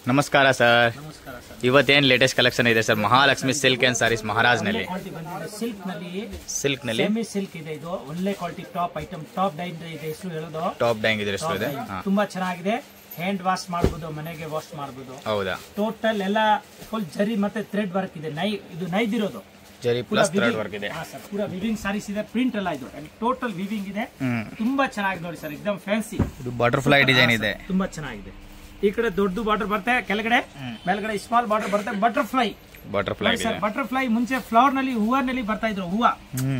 ನಮಸ್ಕಾರ ಸರ್. ನಮಸ್ಕಾರ ಸರ್. ಇವತ್ತೇನು ಲೇಟೆಸ್ಟ್ ಕಲೆಕ್ಷನ್ ಇದೆ sir? Mahalakshmi silk and saris ಮಹಾರಾಜ್ನಲ್ಲಿ. ಸಿಲ್ಕ್ ನಲ್ಲಿ ಸೆಮಿ ಸಿಲ್ಕ್ ಇದೆ. ಇದು ಒಳ್ಳೆ quality top item. Top dye ಇದೆ ಹೆಸರು ಹೇಳೋದು. ಟಾಪ್ ಡೈಂಗ್ ಇದೆ ಎಷ್ಟು ಇದೆ? ತುಂಬಾ ಚೆನ್ನಾಗಿದೆ. ಹ್ಯಾಂಡ್ ವಾಶ್ ಮಾಡಬಹುದು, ಮನೆಗೆ ವಾಶ್ ಮಾಡಬಹುದು. ಹೌದಾ? ಟೋಟಲ್ ಎಲ್ಲ ಫುಲ್ ಜರಿ ಮತ್ತೆ ಥ್ರೆಡ್ ವರ್ಕ್ ಇದೆ. ಇದು ನೈದಿರೋದು ಜರಿ ಪ್ಲಸ್ ಥ್ರೆಡ್ ವರ್ಕ್ ಇದೆ. ಪೂರಾ ವಿವಿಂಗ್ ಸಾರೀಸ್ ಇದೆ. ಪ್ರಿಂಟ್ ಎಲ್ಲ ಇದು ಟೋಟಲ್ ವಿವಿಂಗ್ ಇದೆ. ತುಂಬಾ ಚೆನ್ನಾಗಿದೆ ನೋಡಿ ಸರ್. ಎಕ್ದಮ್ ಫ್ಯಾನ್ಸಿ. ಇದು ಬಟರ್ಫ್ಲೈ ಡಿಸೈನ್ ಇದೆ. ತುಂಬಾ ಚೆನ್ನಾಗಿದೆ. ಈ ಕಡೆ ದೊಡ್ಡ ಬಾರ್ಡರ್ ಬರುತ್ತೆ, ಕೆಳಗಡೆ ಮೇಲ್ಗಡೆ ಸ್ಮಾಲ್ ಬಾರ್ಡರ್ ಬರುತ್ತೆ. Butterfly sir. ಬಟರ್ಫ್ಲೈ ಮುಂಚೆ ಫ್ಲವರ್ ನಲ್ಲಿ ಹೂವಿನಲ್ಲಿ ಬರ್ತಾ ಇದ್ರು. ಹೂವ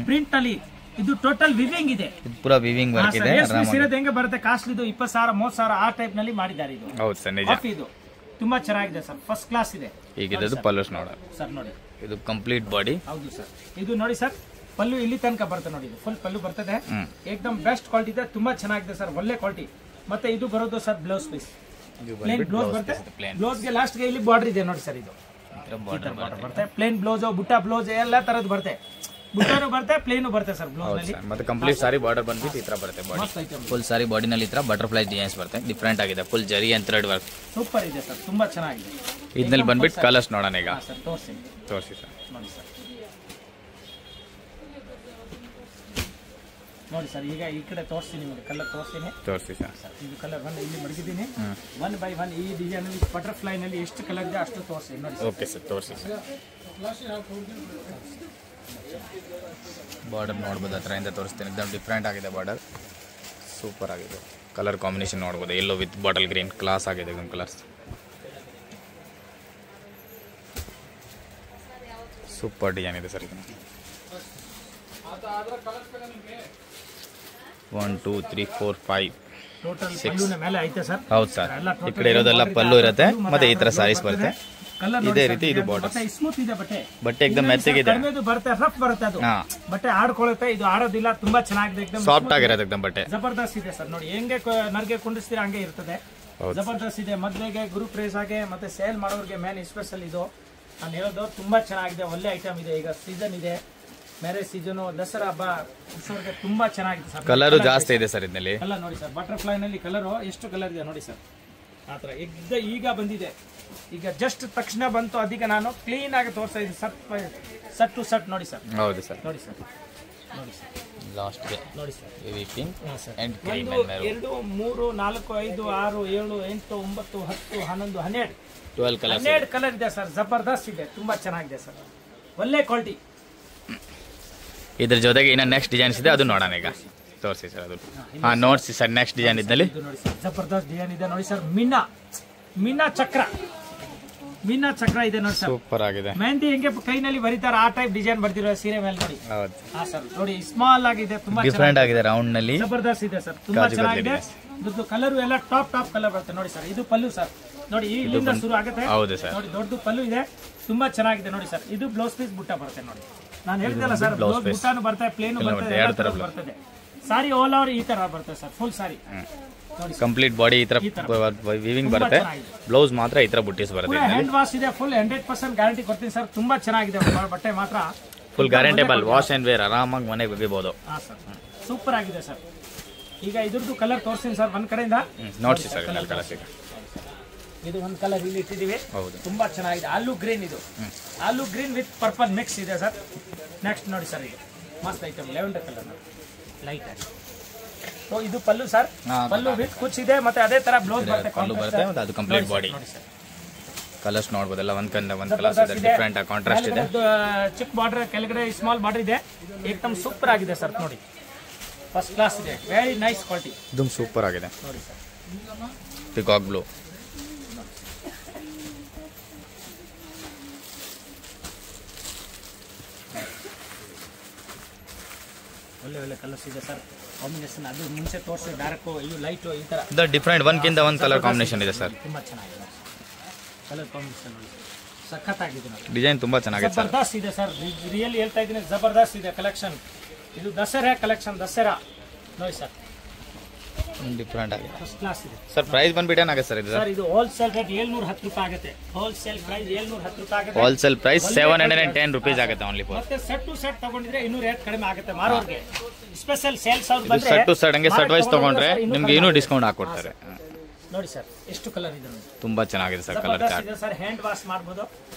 ಪ್ರಿಂಟ್ ನಲ್ಲಿ ಇದು ಟೋಟಲ್ ವಿವಿಂಗ್ ಇದೆ. ಪೂರಾ ವಿವಿಂಗ್ ವರ್ಕ್ ಇದೆ. ಸಿರೋದು ಹೆಂಗೆ ಬರುತ್ತೆ ಕಾಸ್ಟ್ಲಿ, ಇದು 20,000 30,000 ಆ ಟೈಪ್ ನಲ್ಲಿ ಮಾಡಿದ್ದಾರೆ. ಇದು ಹೌದು ಸರ್, ನಿಜ. ಇದು ತುಂಬಾ ಚೆನ್ನಾಗಿದೆ ಸರ್. ಫಸ್ಟ್ ಕ್ಲಾಸ್ ಇದೆ. ಈಗ ಇದು ಪಲ್ಲುಸ್ ನೋಡ ಸರ್. ನೋಡಿ ಇದು ಕಂಪ್ಲೀಟ್ ಬಾಡಿ. ಹೌದು ಸರ್. ಇದು ನೋಡಿ ಸರ್, ಪಲ್ಲು ಇಲ್ಲಿ ತನಕ ಬರುತ್ತೆ ನೋಡಿ. ಇದು ಫುಲ್ ಪಲ್ಲು ಬರ್ತದೆ. ಏಕದಮ್ ಬೆಸ್ಟ್ ಕ್ವಾಲಿಟಿ ಇದೆ. ತುಂಬಾ ಚೆನ್ನಾಗಿದೆ ಸರ್. ಒಳ್ಳೆ ಕ್ವಾಲಿಟಿ. ಮತ್ತೆ ಇದು ಬರೋದು sir blouse piece. Plain blouse ಬರುತ್ತೆ. ಬ್ಲೌಸ್ ಗೆ ಲಾಸ್ಟ್ ಗೆ ಇಲ್ಲಿ ಬಾರ್ಡರ್ ಇದೆ ನೋಡಿ ಸರ್. ಇದು ಬರುತ್ತೆ. ಪ್ಲೇನ್ ಬ್ಲೌಸ್, ಬುಟ್ಟ ಬ್ಲೌಸ್ ಎಲ್ಲ ತರದ್ದು ಬರುತ್ತೆ. ಬುಟ್ಟಾನು ಬರುತ್ತೆ, ಪ್ಲೇನು ಬರುತ್ತೆ ಸರ್ ಬ್ಲೌಸ್ ನಲ್ಲಿ. ಮತ್ತೆ ಕಂಪ್ಲೀಟ್ ಸಾರಿ ಬಾರ್ಡರ್ ಬಂದ್ಬಿಟ್ಟು ಈ ತರ ಬರುತ್ತೆ. ಬಾಡಿ ಫುಲ್ ಸಾರಿ ಬಾಡಿನಲ್ಲಿ ಈ ತರ ಬಟರ್ಫ್ಲೈ ಡಿಸೈನ್ಸ್ ಬರುತ್ತೆ. ಡಿಫ್ರೆಂಟ್ ಆಗಿದೆ. ಫುಲ್ ಜರಿ ಅಂಡ್ ಥ್ರೆಡ್ ವರ್ಕ್ ಸೂಪರ್ ಇದೆ ಸರ್. ತುಂಬಾ ಚೆನ್ನಾಗಿದೆ. ಇದರಲ್ಲಿ ಬಂದ್ಬಿಟ್ಟು ಕಲರ್ಸ್ ನೋಡೋಣ ಈಗ. ತೋರಿಸಿ ಸರ್. ನೋಡಿ ಸರ್. ನೋಡಿ ಸರ್, ಈಗ ಈ ಕಡೆ ತೋರಿಸ್ತೀನಿ ನಿಮಗೆ. ಕಲರ್ ತೋರಿಸಿ ಸರ್. ಇದು ಕಲರ್ ಬಂದು ಇಲ್ಲಿ ಮಡಗಿದ್ದೀನಿ. 1 by 1 ಈ ಡಿಸೈನ್ ನಲ್ಲಿ ಬಟರ್ಫ್ಲೈ ನಲ್ಲಿ ಎಷ್ಟು ಕಲರ್ ಇದೆ ಅಷ್ಟು ತೋರಿಸಿ ನೋಡಿ. ಓಕೆ ಸರ್, ತೋರಿಸಿ ಸರ್. ಬಾರ್ಡರ್ ನೋಡ್ಬೋದು, ಹತ್ರದಿಂದ ತೋರಿಸ್ತೀನಿ. एकदम ಡಿಫ್ರೆಂಟ್ ಆಗಿದೆ ಬಾರ್ಡರ್. ಸೂಪರ್ ಆಗಿದೆ. ಕಲರ್ ಕಾಂಬಿನೇಷನ್ ನೋಡ್ಬೋದು. Yellow with bottle green class ಆಗಿದೆ. एकदम ಕಲರ್ಸ್ ಸೂಪರ್ ಡಿಸೈನ್ ಇದೆ ಸರ್. ಇದು 1 2 3 4 5 ಟೋಟಲ್ ಪಲ್ಲುನ ಮೇಲೆ ಐತೆ ಸರ್. ಹೌದು ಸರ್. ಈ ಕಡೆ ಇರೋದೆಲ್ಲ ಪಲ್ಲು ಇರುತ್ತೆ. ಮತ್ತೆ ಈ ತರ ಸಾರೀಸ್ ಬರುತ್ತೆ. ಇದೇ ರೀತಿ ಇದು ಬಾರ್ಡರ್. ಸ್ಮೂತ್ ಇದೆ ಬಟ್ಟೆ एकदम ಮೆತ್ತಗಿದೆ. ಬರುತ್ತೆ, ರಫ್ ಬರುತ್ತೆ. ಅದು ಬಟ್ಟೆ ಆಡ್ಕೊಳ್ಳುತ್ತೆ. ಇದು ಆಡೋದಿಲ್ಲ. ತುಂಬಾ ಚೆನ್ನಾಗಿದೆ. एकदम ಸಾಫ್ಟ್ ಆಗಿರುತ್ತೆ. एकदम ಬಟ್ಟೆ ಜಬರ್ದಸ್ತ್ ಇದೆ ಸರ್. ನೋಡಿ ಹೆಂಗೆ ನರ್ಗೆ ಕುಂಡಿಸ್ತೀರಾ ಹಂಗೆ ಇರ್ತದೆ. ಜಬರ್ದಸ್ತ್ ಇದೆ. ಮದ್ವೆಗೆ, ಗುರು ಪ್ರೇಸಾಗೆ ಮತ್ತೆ ಸೇಲ್ ಮಾಡೋರಿಗೆ ಮೇನ್ ಸ್ಪೆಷಲ್ ಇದು. ನಾನು ಹೇಳೋದು ತುಂಬಾ ಚೆನ್ನಾಗಿದೆ. ಒಳ್ಳೆ ಐಟಮ್ ಇದೆ. ಈಗ ಸೀಸನ್ ಇದೆ, ಮ್ಯಾರೇಜ್ ಸೀಸನ್, ದಸರಾ ಹಬ್ಬ ಉತ್ಸವಕ್ಕೆ ತುಂಬಾ ಚೆನ್ನಾಗಿದೆ ಸರ್. ಕಲರ್ ಜಾಸ್ತಿ ಇದೆ ಸರ್ ಇದರಲ್ಲಿ. ಕಲರ್ ನೋಡಿ ಸರ್. ಬಟರ್ಫ್ಲೈ ನಲ್ಲಿ ಕಲರ್ ಎಷ್ಟು ಕಲರ್ ಇದೆ ನೋಡಿ ಸರ್. ಆತರ ಈಗ ಬಂದಿದೆ. ಈಗ ಜಸ್ಟ್ ತಕ್ಷಣ ಬಂತು. ಅದಕ್ಕೆ ನಾನು ಕ್ಲೀನ್ ಆಗಿ ತೋರಿಸ್ತಾ ಇದ್ದೀನಿ. ಸಟ್ ಟು ಸಟ್ ನೋಡಿ ಸರ್. ಹೌದು ಸರ್. ನೋಡಿ ಸರ್. ನೋಡಿ ಸರ್. ಲಾಸ್ಟ್ ಗೆ ನೋಡಿ sir. Heavy pink and 1 2 3 4 5 6 7 8 9 10 11 12 12 colour ಇದೆ ಸರ್. ಜಬರ್ದಸ್ತ್ ಇದೆ. ತುಂಬಾ ಚೆನ್ನಾಗಿದೆ ಸರ್. ಒಳ್ಳೆ ಕ್ವಾಲಿಟಿ. ಇದ್ರ ಜೊತೆಗೆ ಇನ್ನ ನೆಕ್ಸ್ಟ್ ಡಿಸೈನ್ಸ್ ಇದೆ, ಅದು ನೋಡೋಣ ಈಗ. ತೋರಿಸಿ ಸರ್. ಅದು ನೋಡ್ಸಿ ಸರ್. ನೆಕ್ಸ್ಟ್ ಡಿಸೈನ್ ಇದ್ದಲ್ಲಿ ನೋಡಿ ಸರ್. ಜಬರ್ದಸ್ತ್ ಡಿಸೈನ್ ಇದೆ ನೋಡಿ ಸರ್. ಮೀನಾ ಚಕ್ರ ಇದೆ ನೋಡಿ ಸರ್. ಸೂಪರ್ ಆಗಿದೆ. ಮೆಹಂದಿ ಹೆಂಗೆ ಕೈನಲ್ಲಿ ಬರೀತಾರೆ ಆ ಟೈಪ್ ಡಿಸೈನ್ ಬರ್ತಿರೋ ಸೀರೆ ಮೇಲೆ ನೋಡಿ. ಹಾ ಸರ್. ನೋಡಿ ಸ್ಮಾಲ್ ಆಗಿದೆ. ತುಂಬಾ ಡಿಫರೆಂಟ್ ಆಗಿದೆ. ರೌಂಡ್ ನಲ್ಲಿ ಜಬರ್ದಸ್ತ್ ಇದೆ ಸರ್. ತುಂಬಾ ಚೆನ್ನಾಗಿದೆ. ಇದು ಕಲರ್ ಎಲ್ಲ ಟಾಪ್ ಕಲರ್ ಬರುತ್ತೆ ನೋಡಿ ಸರ್. ಇದು ಪಲ್ಲು ಸರ್. ನೋಡಿ ಇಲ್ಲಿಂದ ಶುರು ಆಗುತ್ತೆ. ಹೌದು ಸರ್. ನೋಡಿ ದೊಡ್ಡದು ಪಲ್ಲು ಇದೆ. ತುಂಬಾ ಚೆನ್ನಾಗಿದೆ ನೋಡಿ ಸರ್. ಇದು ಬ್ಲೌಸ್ ಪೀಸ್ ಬುಟ್ಟ ಬರುತ್ತೆ ನೋಡಿ. ನಾನು ಹೇಳ್ತಿಲ್ಲ ಸರ್, ಬ್ಲೌಸ್ ಬುಟ್ಟಾನು ಬರ್ತದೆ, ಪ್ಲೇನು ಬರ್ತದೆ. ಸಾರಿ ಆಲ್ ಓವರ್ ಈ ತರ ಬರ್ತದೆ ಸರ್. ಫುಲ್ ಸಾರಿ ಕಂಪ್ಲೀಟ್ ಬಾಡಿ ಈ ತರ ವಿವಿಂಗ್ ಬರುತ್ತೆ. ಬ್ಲೌಸ್ ಮಾತ್ರ ಈ ತರ ಬುಟ್ಟಿಸ್ ಬರುತ್ತೆ. ಹ್ಯಾಂಡ್ ವಾಶ್ ಇದೆ. ಫುಲ್ 100% ಗ್ಯಾರಂಟಿ ಕೊಡ್ತೀನಿ ಸರ್. ತುಂಬಾ ಚೆನ್ನಾಗಿದೆ ಬಟ್ಟೆ ಮಾತ್ರ. ಫುಲ್ ಗ್ಯಾರಂಟೇಬಲ್. ವಾಶ್ ಅಂಡ್ ವೇರ್ ಆರಾಮಾಗಿ ಮನೆಗೆ ಒಗಿಬಹುದು. ಸೂಪರ್ ಆಗಿದೆ ಸರ್. ಈಗ ಇದ್ರದ್ದು ಕಲರ್ ತೋರಿಸ್ತೀನಿ ಸರ್ ಒಂದ್ ಕಡೆಯಿಂದ. ನೋಡ್ಸಿ ಸರ್. ಕಲರ್ಸ್ ಈಗ ಇದು ಒಂದು ಕಲರ್ ಇಲ್ಲಿ ಇಟ್ಟಿದ್ದೀವಿ. ತುಂಬಾ ಚೆನ್ನಾಗಿದೆ. ಆಲೂ ಗ್ರೀನ್. ಇದು ಆಲೂ ಗ್ರೀನ್ ವಿತ್ ಪರ್ಪಲ್ ಮಿಕ್ಸ್ ಇದೆ ಸರ್. ನೆಕ್ಸ್ಟ್ ನೋಡಿ ಸರ್. ಈಗ ಮಸ್ತ್ ಐಟಮ್ ಲೆವೆಂಡರ್ ಕಲರ್ ಲೈಟ್ ಆಗಿ. ಇದು ಪಲ್ಲು ಸರ್. ಪಲ್ಲು ವಿತ್ ಕುಚ್ ಇದೆ. ಮತ್ತೆ ಅದೇ ತರ ಬ್ಲೌಸ್ ಬರುತ್ತೆ. ಅದು ಕಂಪ್ಲೀಟ್ ಬಾಡಿ. ಕಲರ್ಸ್ ನೋಡಬಹುದಲ್ಲ. ಒಂದ್ ಕಲರ್ಸ್ ಇದೆ. ಡಿಫರೆಂಟ್ ಆಗಿ ಕಾಂಟ್ರಾಸ್ಟ್ ಇದೆ. ಚಿಕ್ಕ ಬಾರ್ಡರ್, ಕೆಳಗಡೆ ಸ್ಮಾಲ್ ಬಾರ್ಡರ್ ಇದೆ. ಏಕದಮ್ ಸೂಪರ್ ಆಗಿದೆ ಸರ್. ನೋಡಿ ಫಸ್ಟ್ ಕ್ಲಾಸ್ ಇದೆ. Very nice quality. एकदम ಸೂಪರ್ ಆಗಿದೆ ನೋಡಿ ಸರ್. Peacock blue. ಒಳ್ಳೆ ಕಲರ್ಸ್ ಇದೆ ಸರ್. ಕಾಂಬಿನೇಷನ್ ಅದು ಮುಂಚೆ ತೋರಿಸಿ ಡಾರ್ಕ್, ಇದು ಲೈಟ್, ಈ ತರ ಡಿಫರೆಂಟ್ ಒಂದ್ಕಿಂತ ಒಂದು ಕಲರ್ ಕಾಂಬಿನೇಷನ್ ಇದೆ ಸರ್. ತುಂಬಾ ಚೆನ್ನಾಗಿದೆ ಕಲರ್ ಕಾಂಬಿನೇಷನ್. ಸಖತ್ತಾಗಿದೆ. ಡಿಸೈನ್ ತುಂಬಾ ಚೆನ್ನಾಗಿದೆ. ಜಬರ್ದಸ್ತ್ ಇದೆ ಸರ್. ರಿಯಲಿ ಹೇಳ್ತಾ ಇದ್ದೀನಿ, ಜಬರ್ದಸ್ತ್ ಇದೆ ಕಲೆಕ್ಷನ್. ಇದು ದಸರಾ ಕಲೆಕ್ಷನ್. ದಸರಾ ನೋಡಿ ಸರ್. ಡಿಫರೆಂಟ್ ಆಗಿದೆ. ಫಸ್ಟ್ ಕ್ಲಾಸ್ ಇದೆ ಸರ್. ಪ್ರೈಸ್ ಬಂದ್ಬಿಟ್ಟು ಏನಾಗುತ್ತೆ ಸರ್ ಇದು? ಸರ್ ಇದು ಹೋಲ್ಸೇಲ್ ರೇಟ್ 710 ರೂಪಾಯಿ ಆಗುತ್ತೆ. ಹೋಲ್ಸೇಲ್ ಪ್ರೈಸ್ 710 ರೂಪಾಯಿ ಆಗುತ್ತೆ. ಹೋಲ್ಸೇಲ್ ಪ್ರೈಸ್ 710 ರೂಪೀಸ್ ಆಗುತ್ತೆ ಓನ್ಲಿ ಫಾರ್. ಮತ್ತೆ ಸೆಟ್ ಟು ಸೆಟ್ ತಗೊಂಡಿದ್ರೆ ಇನ್ನೂ ರೇಟ್ ಕಡಿಮೆ ಆಗುತ್ತೆ ಮಾರೋರಿಗೆ. ಸ್ಪೆಷಲ್ ಸೇಲ್ಸ್ ಅವ್ರು ಬಂದ್ರೆ ಸೆಟ್ ಟು ಸೆಟ್ ಹಂಗೆ ಸೆಟ್ ವೈಸ್ ತಗೊಂಡ್ರೆ ನಿಮಗೆ ಇನ್ನೂ ಡಿಸ್ಕೌಂಟ್ ಹಾಕೊಡ್ತಾರೆ. ನೋಡಿ ಸರ್ ಎಷ್ಟು ಕಲರ್ ಇದೆ ನೋಡಿ, ತುಂಬಾ ಚೆನ್ನಾಗಿದೆ ಸರ್ ಕಲರ್ ಜಬರ್ದಸ್ತ್ ಚಾರ್ಟ್ ಇದೆ ಸರ್. ಹ್ಯಾಂಡ್ ವಾಶ್ ಮಾಡ್ಬೋದು,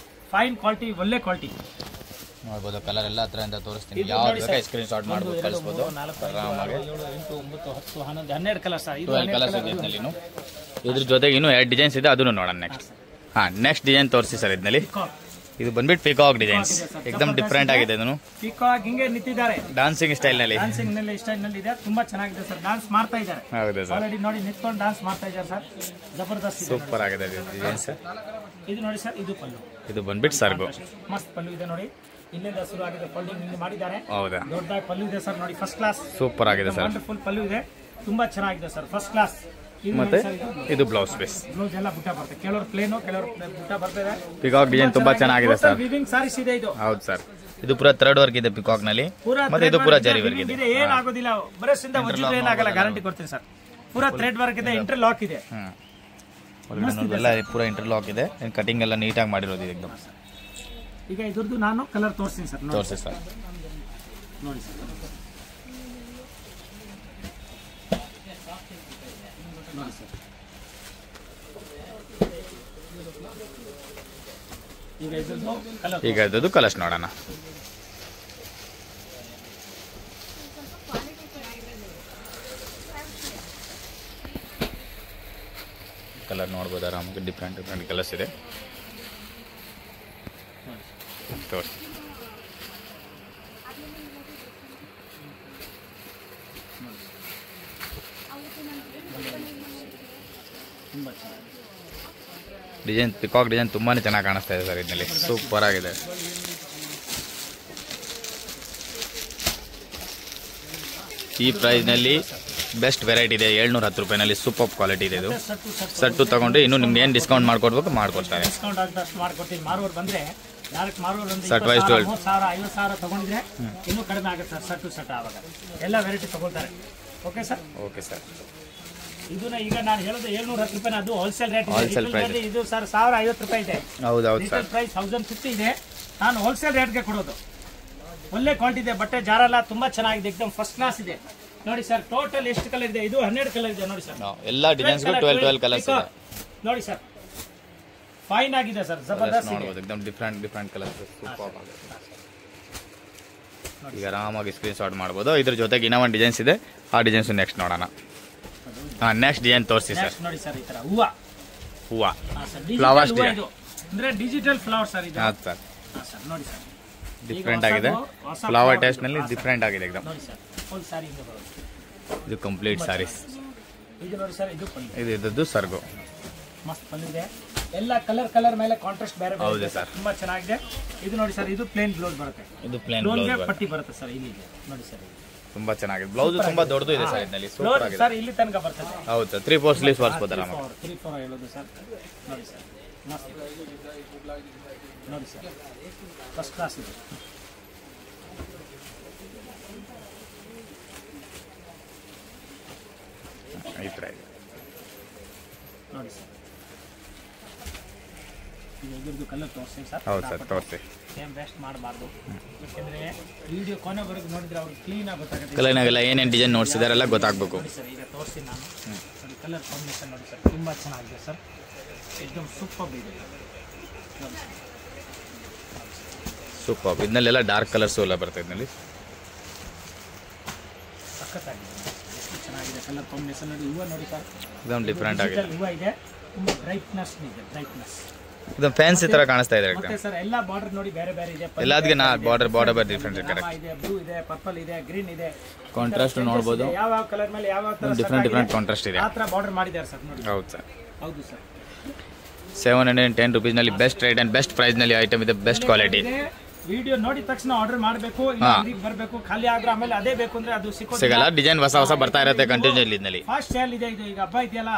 ಫೈನ್ ಕ್ವಾಲಿಟಿ, ಒಳ್ಳೆ ಕ್ವಾಲಿಟಿ ನೋಡ್ಬೋದು. ಕಲರ್ ಎಲ್ಲ ಹತ್ರದಿಂದ ತೋರಿಸ್ತೀನಿ, ಇದು ಯಾವ್ದು ನೋಡಿ ಬೇಕಾ ಸರ್. ಸ್ಕ್ರೀನ್ ಶಾಟ್ ಮಾಡ್ಬೋದು, 1 2 ಕಳಿಸ್ಬೋದು 3 4 5 ಆರಾಮಾಗಿ. 6 7 8 9 10 11 12 ಕಲರ್ ಸರ್. ಇದು 12 ಕಲರ್ಸ್ ಇದೆ ಇದರಲ್ಲಿ. ಇದ್ರ ಜೊತೆಗೆ ಇನ್ನೂ 2 ಡಿಸೈನ್ಸ್ ಇದೆ, ಅದನ್ನು ನೋಡೋಣ ನೆಕ್ಸ್ಟ್. ನೆಕ್ಸ್ಟ್ ಡಿಸೈನ್ ತೋರಿಸಿ ಸರ್ ಇದರಲ್ಲಿ. ಇದು ಬಂದ್ಬಿಟ್ಟು ಪಿಕಾಕ್ ಡಿಸೈನ್ಸ್, ಎಕ್ದಮ್ ಡಿಫ್ರೆಂಟ್ ಆಗಿದೆ. ಇದನ್ನು ಪಿಕಾಕ್ ಹಿಂಗೆ ನಿಂತಿದ್ದಾರೆ, ಡಾನ್ಸಿಂಗ್ ಸ್ಟೈಲ್ ನಲ್ಲಿ ಸ್ಟೈಲ್ ನಲ್ಲಿ ಇದೆ, ತುಂಬಾ ಚೆನ್ನಾಗಿದೆ ಸರ್. ಡಾನ್ಸ್ ಮಾಡ್ತಾ ಇದ್ದಾರೆ ಹೌದು ಸರ್, ಆಲ್ರೆಡಿ ನೋಡಿ ನಿಂತ್ಕೊಂಡು ಡಾನ್ಸ್ ಮಾಡ್ತಾ ಇದ್ದಾರೆ ಸರ್. ಜಬರ್ದಸ್ತ್ ಇದೆ. ಸೂಪರ್ ಆಗಿದೆ ಡಿಸೈನ್ಸ್. ಇದು ನೋಡಿ ಸರ್, ಇದು ಪಲ್ಲು, ಇದು ಬಂದ್ಬಿಟ್ಟು ಸರ್ಗು, ಮಸ್ತ್ ಪಲ್ಲು ಇದೆ ನೋಡಿ. ಇಲ್ಲಿಂದ ಶುರು ಆಗಿದೆ, ಫೋಲ್ಡಿಂಗ್ ಇಲ್ಲಿ ಮಾಡಿದ್ದಾರೆ. ಹೌದಾ, ದೊಡ್ಡದಾಗಿ ಪಲ್ಲು ಇದೆ ಸರ್ ನೋಡಿ, ಫಸ್ಟ್ ಕ್ಲಾಸ್, ಸೂಪರ್ ಆಗಿದೆ ಸರ್. ವಂಡರ್ಫುಲ್ ಪಲ್ಲು ಇದೆ, ತುಂಬಾ ಚೆನ್ನಾಗಿದೆ ಸರ್, ಫಸ್ಟ್ ಕ್ಲಾಸ್. ಮತ್ತೆ ಇದು ಬ್ಲೌಸ್ ಪೀಸ್, ಬ್ಲೌಸ್ ಎಲ್ಲ ಬುಟ್ಟ ಬರುತ್ತೆ, ಕೆಲವರು ಪ್ಲೇನು ಕೆಲವರು ಬುಟ್ಟ ಬರ್ತದೆ. ಪಿಕಾಕ್ ಡಿಸೈನ್ ತುಂಬಾ ಚೆನ್ನಾಗಿದೆ ಸರ್. ವಿವಿಂಗ್ ಸಾರೀಸ್ ಇದೆ ಇದು. ಹೌದು ಸರ್, ಇದು ಪೂರಾ ಥ್ರೆಡ್ ವರ್ಕ್ ಇದೆ ಪಿಕಾಕ್ ನಲ್ಲಿ, ಮತ್ತೆ ಇದು ಪೂರಾ ಜರಿ ವರ್ಕ್ ಇದೆ. ಏನಾಗೋದಿಲ್ಲ, ಬರಸಿಂದ ಒಜ್ಜಿದ್ರೆ ಏನಾಗಲ್ಲ, ಗ್ಯಾರಂಟಿ ಕೊಡ್ತೀನಿ ಸರ್. ಪೂರಾ ಥ್ರೆಡ್ ವರ್ಕ್ ಇದೆ, ಇಂಟರ್ಲಾಕ್ ಇದೆ. ಎಲ್ಲ ಪೂರಾ ಇಂಟರ್ಲಾಕ್ ಇದೆ, ಕಟಿಂಗ್ ಎಲ್ಲ ನೀಟಾಗಿ ಮಾಡಿರೋದು ಇದೆ ಎಕ್ದಮ್. ಈಗ ಇದ್ರದ್ದು ನಾನು ಕಲರ್ ತೋರಿಸ್ತೀನಿ ಸರ್, ತೋರಿಸಿ ಸರ್. ನೋಡಿ ಸರ್, ನೋಡಿ ಸರ್. ಈಗ ಇದ್ದದ್ದು ಕಲರ್ಸ್ ನೋಡೋಣ. ಕಲರ್ ನೋಡ್ಬೋದು ಆರಾಮಾಗಿ, ಡಿಫ್ರೆಂಟ್ ಡಿಫ್ರೆಂಟ್ ಕಲರ್ಸ್ ಇದೆ. ತೋರಿಸಿ. ಡಿಸೈನ್ ಪಿಕಾಕ್ ಡಿಸೈನ್ ತುಂಬಾನೇ ಚೆನ್ನಾಗಿ ಕಾಣಿಸ್ತಾ ಇದೆ ಸರ್ ಇದರಲ್ಲಿ, ಸೂಪರ್ ಆಗಿದೆ. ಈ ಪ್ರೈಸ್ ನಲ್ಲಿ ಬೆಸ್ಟ್ ವೆರೈಟಿ ಇದೆ, 710 ರೂಪಾಯಿನಲ್ಲಿ ಸೂಪರ್ ಕ್ವಾಲಿಟಿ ಇದೆ. ಇದು ಸೆಟ್ಟು ತಗೊಂಡ್ರೆ ಇನ್ನು ನಿಮ್ಗೆ ಏನು ಡಿಸ್ಕೌಂಟ್ ಮಾಡ್ಕೊಡ್ಬೇಕು ಮಾಡ್ಕೊಡ್ತಾರೆ. ಡಿಸ್ಕೌಂಟ್ ಆದಷ್ಟು ಮಾಡ್ಕೊಡ್ತೀನಿ. ಮಾರೋರು ಬಂದ್ರೆ ಡೈರೆಕ್ಟ್ ಮಾರೋರು ಒಂದು ಸೆಟ್ ವೈಸ್ 30,000 50,000 ತಗೊಂಡಿದ್ರೆ ಇನ್ನೂ ಕಡಿಮೆ ಆಗುತ್ತೆ ಸರ್, ಸೆಟ್ಟು ಸೆಟ್ ಆವಾಗ ಎಲ್ಲ ವೆರೈಟಿ ತಗೊಳ್ತಾರೆ. Okay sir, okay sir. ಇದನ್ನ ಈಗ ನಾನು ಹೇಳೋದು 710 ರೂಪಾಯಿ, ಅದು ಹೋಲ್ಸೇಲ್ ರೇಟ್. ಹೋಲ್ಸೇಲ್ ಪ್ರೈಸ್ ಇದು ಸರ್ 1050 ರೂಪಾಯಿ ಇದೆ. ಹೌದೌದು ಸರ್, ಪ್ರೈಸ್ 1050 ಇದೆ. ನಾನು ಹೋಲ್ಸೇಲ್ ರೇಟ್ಗೆ ಕೊಡೋದು. ಒಳ್ಳೆ ಕ್ವಾಲಿಟಿ ಇದೆ, ಬಟ್ಟೆ ಜಾರಲ್ಲ, ತುಂಬಾ ಚೆನ್ನಾಗಿದೆ, ಎಕ್ದಮ್ ಫಸ್ಟ್ ಕ್ಲಾಸ್ ಇದೆ. ನೋಡಿ ಸರ್, ಟೋಟಲ್ ಎಷ್ಟು ಕಲರ್ ಇದೆ? ಇದು 12 ಕಲರ್ ಇದೆ ನೋಡಿ ಸರ್. ಎಲ್ಲ ಡಿಸೈನ್ಸ್ 12 ಕಲರ್ಸ್ ಇದೆ ನೋಡಿ ಸರ್, ಫೈನ್ ಆಗಿದೆ ಸರ್, ಜಬರ್ದಸ್ತ್ ಇದೆ. ನೋಡಬಹುದು, ಎಕ್ದಮ್ ಡಿಫ್ರೆಂಟ್ ಕಲರ್ಸ್, ಸೂಪರ್ ಆಗಿದೆ. ಈಗ ಆರಾಮಾಗಿ ಸ್ಕ್ರೀನ್ ಶಾಟ್ ಮಾಡ್ಬೋದು. ಇದ್ರ ಜೊತೆಗೆ ಇನ್ನೂ ಒಂದು ಡಿಸೈನ್ಸ್ ಇದೆ, ಆ ಡಿಸೈನ್ಸ್ ನೆಕ್ಸ್ಟ್ ನೋಡೋಣ. ನೆಕ್ಸ್ಟ್ ಡಿಸೈನ್ ತೋರಿಸಿ ಸರ್. ನೋಡಿ ಸರ್, ಈ ತರ ಹೂವ ಫ್ಲವರ್ಸ್ ಡಿಸೈನ್ ಅಂದ್ರೆ ಡಿಜಿಟಲ್ ಫ್ಲವರ್ ಸರ್ ಇದು. ಹೌದು ಸರ್, ನೋಡಿ ಸರ್, ಡಿಫ್ರೆಂಟ್ ಆಗಿದೆ, ಫ್ಲವರ್ ಟೇಸ್ಟ್ ನಲ್ಲಿ ಡಿಫ್ರೆಂಟ್ ಆಗಿದೆ ಎಕ್ದಮ್. ನೋಡಿ ಸರ್, ಫುಲ್ ಸಾರಿ ಇಂದ ಬರುತ್ತೆ. ಇದು ಕಂಪ್ಲೀಟ್ ಸಾರೀಸ್. ಇದು ನೋಡಿ ಸರ್, ಇದು ಪಲ್ಲು, ಇದು ಇದ್ದದ್ದು ಸರ್ಗು, ಮಸ್ತ್ ಪಲ್ಲು ಇದೆ. ಎಲ್ಲ ಕಲರ್ ಮೇಲೆ ಕಾಂಟ್ರಾಸ್ಟ್ ಬೇರೆ ಹೌದು ಬೇರೆ ಸರ್, ತುಂಬಾ ಚೆನ್ನಾಗಿದೆ. ಇದು ನೋಡಿ ಸರ್, ಇದು ಪ್ಲೇನ್ ಬ್ಲೌಸ್ ಬರುತ್ತೆ, ಇದು ಪ್ಲೇನ್ ಬ್ಲೌಸ್ಗೆ ಬ್ಲೌಸ್ ಪಟ್ಟಿ ಬರುತ್ತೆ ಸರ್. ಇಲ್ಲಿ ಇದೆ ನೋಡಿ ಸರ್, ತುಂಬಾ ಚೆನ್ನಾಗಿದೆ. ಬ್ಲೌಸ್ ತುಂಬಾ ದೊಡ್ಡದು ಇದೆ ಸರ್ ಇದರಲ್ಲಿ, ಸೂಪರ್ ಆಗಿದೆ ಸರ್. ಇಲ್ಲಿ ತನಕ ಬರ್ತದೆ. ಹೌದು ಸರ್, 3/4 ಸ್ಲೀವ್ಸ್ ಬರ್ಸ್ಬೋದು ಆರಾಮ. 3/4 ಹೇಳೋದು ಸರ್. ನೋಡಿ ಸರ್, ಮಸ್ತ್ ನೋಡಿ ಸರ್, ಫಸ್ಟ್ ಕ್ಲಾಸ್ ಇದೆ. ಈ ಥರ ಇದೆ ನೋಡಿ ಸರ್, ಇದ್ರದ್ದು ಕಲರ್ ತೋರಿಸ್ತೀನಿ ಸರ್. ಹೌದು ಸರ್, ತೋರಿಸಿ. ಟೈಮ್ ವೇಸ್ಟ್ ಮಾಡಬಾರ್ದು, ಯಾಕೆಂದರೆ ವಿಡಿಯೋ ಕೊನೆವರೆಗೂ ನೋಡಿದ್ರೆ ಅವ್ರಿಗೆ ಕ್ಲೀನಾಗಿ ಗೊತ್ತಾಗುತ್ತೆ. ಕಲರ್ನಾಗೆಲ್ಲ ಏನೇನು ಡಿಸೈನ್ ನೋಡ್ಸಿದಾರೆಲ್ಲ ಗೊತ್ತಾಗಬೇಕು. ನೋಡಿ ಸರ್, ಈಗ ತೋರಿಸ್ತೀನಿ ನಾನು. ನೋಡಿ ಕಲರ್ ಕಾಂಬಿನೇಷನ್ ನೋಡಿ ಸರ್, ತುಂಬ ಚೆನ್ನಾಗಿದೆ ಸರ್, एकदम ಸೂಪರ್ ಇದೆ ನೋಡಿ ಸರ್. ಸೂಪರ್. ಇದನ್ನೆಲ್ಲ ಡಾರ್ಕ್ ಕಲರ್ಸ್ ಎಲ್ಲ ಬರ್ತದೆ ಇದರಲ್ಲಿ, ಸಖತ್ತಾಗಿದೆ, ಎಷ್ಟು ಚೆನ್ನಾಗಿದೆ ಕಲರ್ ಕಾಂಬಿನೇಷನ್. ನೋಡಿ ಹೂವು ನೋಡಿ ಸರ್, ಇದೊಂದು ಡಿಫ್ರೆಂಟ್ ಆಗಿದೆ. ಹೂವು ಇದೆ, ತುಂಬ ಬ್ರೈಟ್ನೆಸ್ ಇದೆ, ಬ್ರೈಟ್ನೆಸ್. ಇದು ಫ್ಯಾನ್ಸಿ ತರ ಕಾಣಿಸ್ತಾ ಇದೆ. ಮತ್ತೆ ಸರ್ ಎಲ್ಲ ಬಾರ್ಡರ್ ನೋಡಿ ಬೇರೆ ಬೇರೆ ಇದೆ, ಎಲ್ಲದಕ್ಕೆ ಬಾರ್ಡರ್ ಡಿಫ್ರೆಂಟ್ ಇದೆ, ಕರೆಕ್ಟ್ ಇದೆ. ಬ್ಲೂ ಇದೆ, ಪರ್ಪಲ್ ಇದೆ, ಗ್ರೀನ್ ಇದೆ, ಕಾಂಟ್ರಾಸ್ಟ್ ನೋಡಬಹುದು. ಯಾವ ಕಲರ್ ಮೇಲೆ ಯಾವ ತರ ಡಿಫ್ರೆಂಟ್ ಕಾಂಟ್ರಾಸ್ಟ್ ಇದೆ, ಆ ತರ ಬಾರ್ಡರ್ ಮಾಡಿದ್ದಾರೆ ಸರ್ ನೋಡಿ. ಹೌದು ಸರ್, ಹೌದು ಸರ್. 710 ರೂಪೀಸ್ ನಲ್ಲಿ best rate and best price ನಲ್ಲಿ ಐಟಮ್ ಇದೆ, ಬೆಸ್ಟ್ ಕ್ವಾಲಿಟಿ. ವಿಡಿಯೋ ನೋಡಿದ ತಕ್ಷಣ ಆರ್ಡರ್ ಮಾಡಬೇಕು, ಇಲ್ಲ ಅಂಗಡಿಗೆ ಬರಬೇಕು. ಖಾಲಿ ಆದ್ರೆ ಆಮೇಲೆ ಅದೇ ಬೇಕು ಅಂದ್ರೆ ಅದು ಸಿಗಲ್ಲ. ಡಿಸೈನ್ ಹೊಸ ಬರ್ತಾ ಇರುತ್ತೆ ಕಂಟಿನ್ಯೂಲಿ ಇದರಲ್ಲಿ. ಫಾಸ್ಟ್ ಸೇಲ್ ಇದೆ ಇದು, ಈಗ ಹಬ್ಬ ಇದೆಯಲ್ಲ,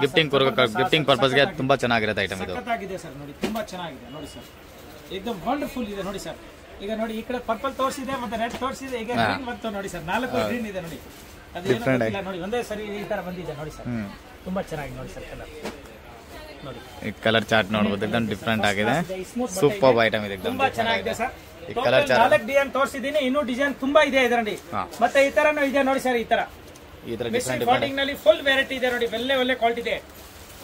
ಗಿಫ್ಟಿಂಗ್ ಪರ್ಪಸ್ಗೆ ತುಂಬಾ ಚೆನ್ನಾಗಿರುತ್ತೆ ಐಟಮ್ ಇದು. ಸಖತ್ತಾಗಿದೆ ಸರ್ ನೋಡಿ, ತುಂಬಾ ಚೆನ್ನಾಗಿದೆ ನೋಡಿ ಸರ್, एकदम ವಂಡರ್ಫುಲ್ ಇದೆ ನೋಡಿ ಸರ್. ಈಗ ನೋಡಿ ಈ ಕಡೆ ಪರ್ಪಲ್ ತೋರಿಸಿದೆ, ಮತ್ತೆ ರೆಡ್ ತೋರಿಸಿದೆ, ಈಗ ಗ್ರೀನ್ ಮತ್ತು ನೋಡಿ ಸರ್ 4 ಗ್ರೀನ್ ಇದೆ ನೋಡಿ. ಅದು ಏನೋ ಗೊತ್ತಿಲ್ಲ ನೋಡಿ, ಒಂದೇ ಸರಿ ಈ ತರ ಬಂದಿದೆ ನೋಡಿ ಸರ್, ತುಂಬಾ ಚೆನ್ನಾಗಿದೆ ನೋಡಿ ಸರ್ ಕಲರ್. ನೋಡಿ ಈ ಕಲರ್ ಚಾರ್ಟ್ ನೋಡಬಹುದು, एकदम ಡಿಫರೆಂಟ್ ಆಗಿದೆ, ಸೂಪರ್ ಐಟಮ್ ಇದೆ, ತುಂಬಾ ಚೆನ್ನಾಗಿದೆ ಸರ್. ಈ ಕಲರ್ ಚಾರ್ಟ್ 4 ಡಿಸೈನ್ ತೋರಿಸಿದೀನಿ, ಇನ್ನೂ ಡಿಸೈನ್ ತುಂಬಾ ಇದೆ ಇದರಲ್ಲಿ. ಮತ್ತೆ ಈ ತರನೂ ಇದೆ ನೋಡಿ ಸರ್, ಈ ತರ ಈ ತರ ಮಿಸ್ಟ್ರಿ ಫಾಲ್ಟಿಂಗ್ ನಲ್ಲಿ ಫುಲ್ ವೆರೈಟಿ ಇದೆ ನೋಡಿ, ಒಳ್ಳೆ ಕ್ವಾಲಿಟಿ ಇದೆ.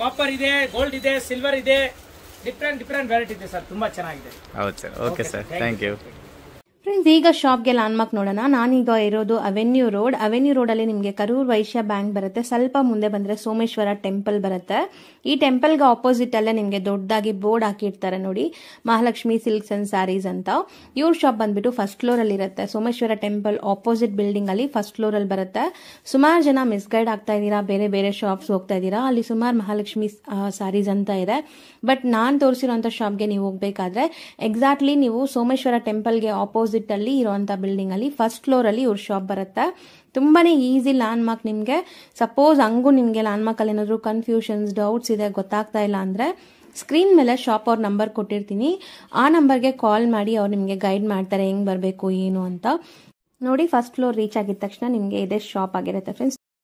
ಕಾಪರ್ ಇದೆ, ಗೋಲ್ಡ್ ಇದೆ, ಸಿಲ್ವರ್ ಇದೆ, ಡಿಫ್ರೆಂಟ್ ವೆರೈಟಿ ಇದೆ ಸರ್, ತುಂಬಾ ಚೆನ್ನಾಗಿದೆ. ಹೌದು sir, okay sir, thank you. Friends, ಈಗ ಶಾಪ್ಗೆ ಲ್ಯಾಂಡ್ಮಾರ್ಕ್ ನೋಡೋಣ. ನಾನೀಗ ಇರೋದು ಅವೆನ್ಯೂ ರೋಡಲ್ಲಿ ನಿಮಗೆ ಕರೂರ್ ವೈಶ್ಯ ಬ್ಯಾಂಕ್ ಬರುತ್ತೆ. ಸ್ವಲ್ಪ ಮುಂದೆ ಬಂದ್ರೆ ಸೋಮೇಶ್ವರ ಟೆಂಪಲ್ ಬರುತ್ತೆ. ಈ ಟೆಂಪಲ್ಗೆ ಆಪೋಸಿಟ್ ಅಲ್ಲೇ ನಿಮಗೆ ದೊಡ್ಡದಾಗಿ ಬೋರ್ಡ್ ಹಾಕಿರ್ತಾರೆ ನೋಡಿ, ಮಹಾಲಕ್ಷ್ಮಿ ಸಿಲ್ಕ್ಸ್ ಅಂಡ್ ಸ್ಯಾರೀಸ್ ಅಂತ. ಇವ್ರ ಶಾಪ್ ಬಂದ್ಬಿಟ್ಟು ಫಸ್ಟ್ ಫ್ಲೋರ್ ಅಲ್ಲಿ ಇರುತ್ತೆ. ಸೋಮೇಶ್ವರ ಟೆಂಪಲ್ ಆಪೋಸಿಟ್ ಬಿಲ್ಡಿಂಗ್ ಅಲ್ಲಿ ಫಸ್ಟ್ ಫ್ಲೋರ್ ಅಲ್ಲಿ ಬರುತ್ತೆ. ಸುಮಾರು ಜನ ಮಿಸ್ಗೈಡ್ ಆಗ್ತಾ ಇದ್ದೀರಾ, ಬೇರೆ ಶಾಪ್ಸ್ ಹೋಗ್ತಾ ಇದ್ದೀರಾ. ಅಲ್ಲಿ ಸುಮಾರು ಮಹಾಲಕ್ಷ್ಮಿ ಸ್ಯಾರೀಸ್ ಅಂತ ಇದೆ. ಬಟ್ ನಾನ್ ತೋರಿಸಿರೋಂಥ ಶಾಪ್ಗೆ ನೀವು ಹೋಗ್ಬೇಕಾದ್ರೆ ಎಕ್ಸಾಕ್ಟ್ಲಿ ನೀವು ಸೋಮೇಶ್ವರ ಟೆಂಪಲ್ಗೆ ಆಪೋಸಿಟ್ ಅಲ್ಲಿ ಇರುವಂತ ಬಿಲ್ಡಿಂಗ್ ಅಲ್ಲಿ ಫಸ್ಟ್ ಫ್ಲೋರ್ ಅಲ್ಲಿ ಇವ್ರ ಶಾಪ್ ಬರುತ್ತೆ. ತುಂಬಾನೇ ಈಸಿ ಲ್ಯಾಂಡ್ ಮಾರ್ಕ್. ನಿಮ್ಗೆ ಸಪೋಸ್ ಹಂಗೂ ನಿಮ್ಗೆ ಲ್ಯಾಂಡ್ ಮಾರ್ಕ್ ಅಲ್ಲಿ ಏನಾದ್ರು ಕನ್ಫ್ಯೂಷನ್ಸ್, ಡೌಟ್ಸ್ ಇದೆ, ಗೊತ್ತಾಗ್ತಾ ಇಲ್ಲ ಅಂದ್ರೆ ಸ್ಕ್ರೀನ್ ಮೇಲೆ ಶಾಪ್ ಅವ್ರ ನಂಬರ್ ಕೊಟ್ಟಿರ್ತೀನಿ. ಆ ನಂಬರ್ಗೆ ಕಾಲ್ ಮಾಡಿ ಅವ್ರು ನಿಮ್ಗೆ ಗೈಡ್ ಮಾಡ್ತಾರೆ ಹೆಂಗ್ ಬರಬೇಕು ಏನು ಅಂತ. ನೋಡಿ, ಫಸ್ಟ್ ಫ್ಲೋರ್ ರೀಚ್ ಆಗಿದ ತಕ್ಷಣ ನಿಮ್ಗೆ ಇದೇ ಶಾಪ್ ಆಗಿರುತ್ತೆ ಫ್ರೆಂಡ್ಸ್.